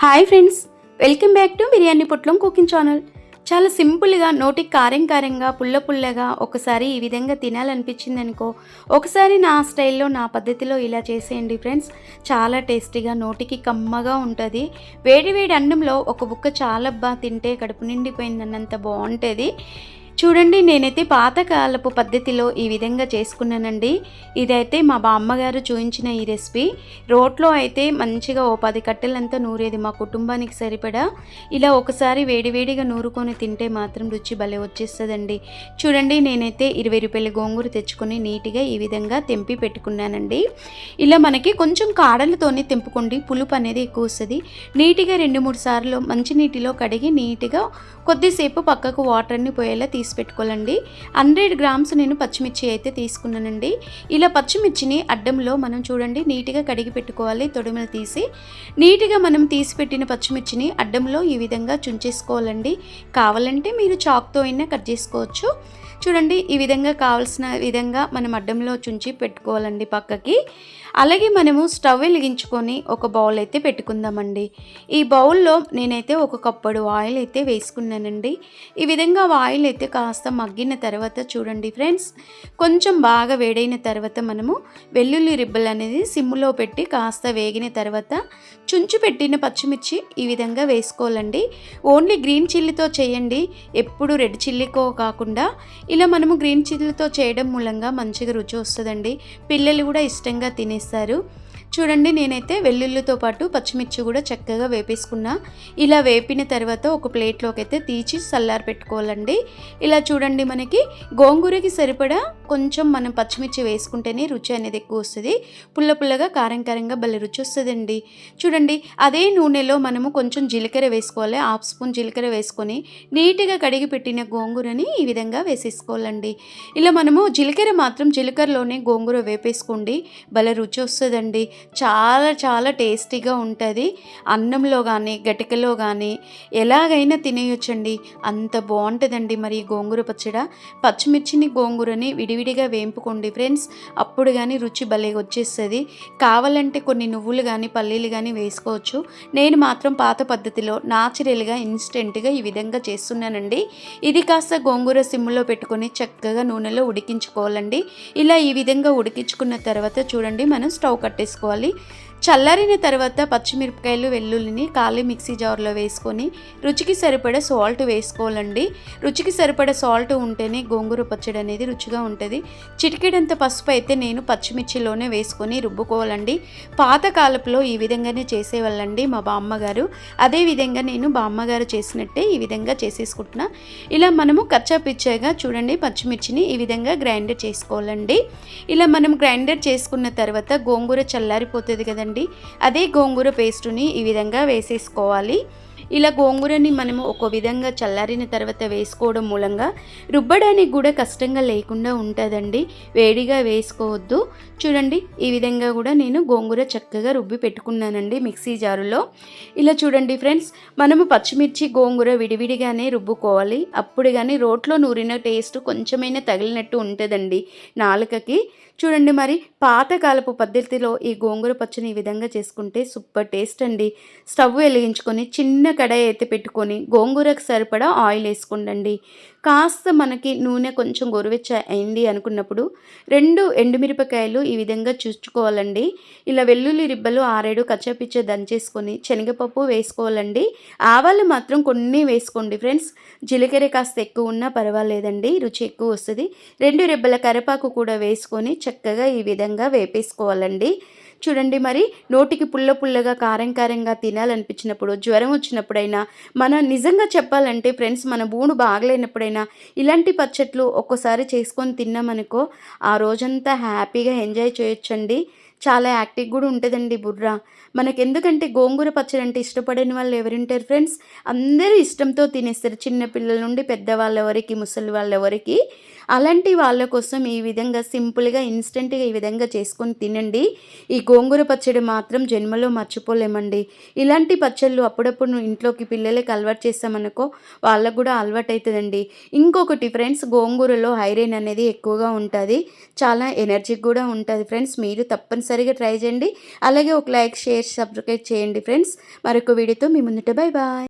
Hi friends, welcome back to biryani పొట్లం cooking channel. చాలా సింపుల్గా నోటికి కారంగా పుల్లగా ఒకసారి ఈ విధంగా తినాలనిపించింది అనుకో, ఒకసారి నా స్టైల్లో నా పద్ధతిలో ఇలా చేసేయండి ఫ్రెండ్స్. చాలా టేస్టీగా నోటికి కమ్మగా ఉంటుంది. వేడి వేడి అన్నంలో ఒక బుక్క చాలా తింటే కడుపు నిండిపోయిందన్నంత బాగుంటుంది. చూడండి, నేనైతే పాతకాలపు పద్ధతిలో ఈ విధంగా చేసుకున్నానండి. ఇదైతే మా బామ్మగారు చూపించిన ఈ రెసిపీ. రోట్లో అయితే మంచిగా ఓ 10 కట్టెలంతా నూరేది మా కుటుంబానికి సరిపడా. ఇలా ఒకసారి వేడివేడిగా నూరుకొని తింటే మాత్రం రుచి భలే వచ్చేస్తుందండి. చూడండి, నేనైతే 20 రూపాయల గోంగూర తెచ్చుకొని నీట్గా ఈ విధంగా తెంపి పెట్టుకున్నానండి. ఇలా మనకి కొంచెం కాడలతోనే తెంపుకోండి, పులుపు అనేది ఎక్కువ వస్తుంది. నీట్గా 2-3 సార్లు మంచినీటిలో కడిగి నీట్గా కొద్దిసేపు పక్కకు వాటర్ని పోయేలా తీసి పెట్టుకోవాలండి. 100 గ్రామ్స్ నేను పచ్చిమిర్చి అయితే తీసుకున్నానండి. ఇలా పచ్చిమిర్చిని అడ్డంలో మనం చూడండి నీట్గా కడిగి పెట్టుకోవాలి. తొడిమలు తీసి నీట్గా మనం తీసి పెట్టిన పచ్చిమిర్చిని అడ్డంలో ఈ విధంగా చుంచేసుకోవాలండి. కావాలంటే మీరు చాక్తో అయినా కట్ చేసుకోవచ్చు. చూడండి, ఈ విధంగా కావాల్సిన విధంగా మనం అడ్డంలో చుంచి పెట్టుకోవాలండి పక్కకి. అలాగే మనము స్టవ్ వెలిగించుకొని ఒక బౌల్ అయితే పెట్టుకుందామండి. ఈ బౌల్లో నేనైతే 1 కప్పుడు ఆయిల్ అయితే వేసుకున్నానండి. ఈ విధంగా ఆయిల్ అయితే కాస్త మగ్గిన తర్వాత చూడండి ఫ్రెండ్స్, కొంచెం బాగా వేడైన తర్వాత మనము వెల్లుల్లి రిబ్బలు అనేది సిమ్లో పెట్టి కాస్త వేగిన తర్వాత చుంచి పెట్టిన పచ్చిమిర్చి ఈ విధంగా వేసుకోవాలండి. ఓన్లీ గ్రీన్ చిల్లీతో చేయండి, ఎప్పుడు రెడ్ చిల్లీకో కాకుండా ఇలా మనము గ్రీన్ చిల్లీతో చేయడం మూలంగా మంచిగా రుచి వస్తుందండి. పిల్లలు కూడా ఇష్టంగా తినేస్తారు. చూడండి, నేనైతే వెల్లుల్లితో పాటు పచ్చిమిర్చి కూడా చక్కగా వేపేసుకున్నా. ఇలా వేపిన తర్వాత ఒక ప్లేట్లోకి అయితే తీసి చల్లారి పెట్టుకోవాలండి. ఇలా చూడండి, మనకి గోంగూరకి సరిపడా కొంచెం మనం పచ్చిమిర్చి వేసుకుంటేనే రుచి అనేది ఎక్కువ వస్తుంది. పుల్లగా కారంగా భలే రుచి వస్తుందండి. చూడండి, అదే నూనెలో మనము కొంచెం జీలకర్ర వేసుకోవాలి. 1/2 స్పూన్ జీలకర్ర వేసుకొని నీట్గా కడిగి పెట్టిన గోంగూరని ఈ విధంగా వేసేసుకోవాలండి. ఇలా మనము జీలకర్రలోనే గోంగూర వేపేసుకోండి, భలే రుచి వస్తుందండి. చాలా టేస్టీగా ఉంటుంది. అన్నంలో కానీ గటికలో కానీ ఎలాగైనా తినేయొచ్చండి, అంత బాగుంటుందండి. మరి గోంగూర పచ్చిమిర్చిని గోంగూరని విడివిడిగా వేంపుకోండి ఫ్రెండ్స్, అప్పుడు కానీ రుచి భలే వచ్చేస్తుంది. కావాలంటే కొన్ని నువ్వులు కానీ పల్లీలు కానీ వేసుకోవచ్చు. నేను మాత్రం పాత పద్ధతిలో న్యాచురల్గా ఇన్స్టెంట్గా ఈ విధంగా చేస్తున్నానండి. ఇది కాస్త గోంగూర సిమ్లో పెట్టుకొని చక్కగా నూనెలో ఉడికించుకోవాలండి. ఇలా ఈ విధంగా ఉడికించుకున్న తర్వాత చూడండి, మనం స్టవ్ కట్టేసుకోవాలి. చల్లారిన తర్వాత పచ్చిమిరపకాయలు వెల్లుల్లిని ఖాళీ మిక్సీ జార్లో వేసుకొని రుచికి సరిపడా సాల్ట్ వేసుకోవాలండి. రుచికి సరిపడా సాల్ట్ ఉంటేనే గోంగూర పచ్చడి అనేది రుచిగా ఉంటుంది. చిటికెడంత పసుపు అయితే నేను పచ్చిమిర్చిలోనే వేసుకొని రుబ్బుకోవాలండి. పాతకాలపులో ఈ విధంగానే చేసేవాళ్ళండి మా బామ్మగారు. అదేవిధంగా నేను బామ్మగారు చేసినట్టే ఈ విధంగా చేసేసుకుంటున్నా. ఇలా మనము కచ్చాపిచ్చాగా చూడండి పచ్చిమిర్చిని ఈ విధంగా గ్రైండర్ చేసుకోవాలండి. ఇలా మనం గ్రైండర్ చేసుకున్న తర్వాత గోంగూర చల్లారిపోతుంది కదండి, అదే గోంగూర పేస్టుని ఈ విధంగా వేసేసుకోవాలి. ఇలా గోంగూరని మనము ఒక విధంగా చల్లారిన తర్వాత వేసుకోవడం మూలంగా రుబ్బడానికి కూడా కష్టంగా లేకుండా ఉంటుందండి. వేడిగా వేసుకోవద్దు. చూడండి, ఈ విధంగా కూడా నేను గోంగూర చక్కగా రుబ్బి పెట్టుకున్నానండి మిక్సీ జారులో. ఇలా చూడండి ఫ్రెండ్స్, మనము పచ్చిమిర్చి గోంగూర విడివిడిగానే రుబ్బుకోవాలి. అప్పుడు కానీ రోట్లో నూరిన టేస్ట్ కొంచెమైనా తగిలినట్టు ఉంటుందండి నాలుకకి. చూడండి, మరి పాతకాలపు పద్ధతిలో ఈ గోంగూర పచ్చని ఈ విధంగా చేసుకుంటే సూపర్ టేస్ట్ అండి. స్టవ్ వెలిగించుకొని చిన్న కడాయి అయితే పెట్టుకొని గోంగూరకు సరిపడా ఆయిల్ వేసుకోండి. కాస్త మనకి నూనె కొంచెం గోరువెచ్చ అయింది అనుకున్నప్పుడు 2 ఎండుమిరపకాయలు ఈ విధంగా చుచ్చుకోవాలండి. ఇలా వెల్లుల్లి రిబ్బలు 6-7 కచ్చాపిచ్చ దంచేసుకొని శనగపప్పు వేసుకోవాలండి. ఆవాలు మాత్రం కొన్ని వేసుకోండి ఫ్రెండ్స్. జీలకర్ర కాస్త ఎక్కువ ఉన్నా పర్వాలేదండి, రుచి ఎక్కువ వస్తుంది. 2 రెబ్బల కరివేపాకు కూడా వేసుకొని చక్కగా ఈ విధంగా వేపేసుకోవాలండి. చూడండి, మరి నోటికి పుల్లగా కారంగా తినాలనిపించినప్పుడు, జ్వరం వచ్చినప్పుడైనా, మన నిజంగా చెప్పాలంటే ఫ్రెండ్స్ మన బూను బాగలేనప్పుడైనా ఇలాంటి పచ్చట్లు ఒక్కోసారి చేసుకొని తిన్నామనుకో, ఆ రోజంతా హ్యాపీగా ఎంజాయ్ చేయొచ్చండి. చాలా యాక్టివ్ కూడా ఉంటుందండి బుర్ర. మనకెందుకంటే గోంగూర పచ్చడి అంటే ఇష్టపడని వాళ్ళు ఎవరుంటారు ఫ్రెండ్స్? అందరూ ఇష్టంతో తినేస్తారు, చిన్నపిల్లల నుండి పెద్దవాళ్ళ వరకు, ముసలి వాళ్ళ వరకు అలాంటి వాళ్ళ కోసం ఈ విధంగా సింపుల్‌గా, ఇన్‌స్టంట్‌గా ఈ విధంగా చేసుకొని తినండి. ఈ గోంగూర పచ్చడి మాత్రం జన్మలో మర్చిపోలేమండి. ఇలాంటి పచ్చళ్ళు అప్పుడప్పుడు ఇంట్లోకి పిల్లలకి అలవాటు చేశామనుకో వాళ్ళకి గూడా అలవాటయితదండి. ఇంకొకటి ఫ్రెండ్స్, గోంగూరలో ఐరన్ అనేది ఎక్కువగా ఉంటది. చాలా ఎనర్జిక్ గూడా ఉంటది ఫ్రెండ్స్. మీరు తప్పనిసరిగా ట్రై చేయండి. అలాగే ఒక లైక్, షేర్, సబ్స్క్రైబ్ చేయండి ఫ్రెండ్స్. మరొక వీడియోతో మీ ముందుట. Bye bye.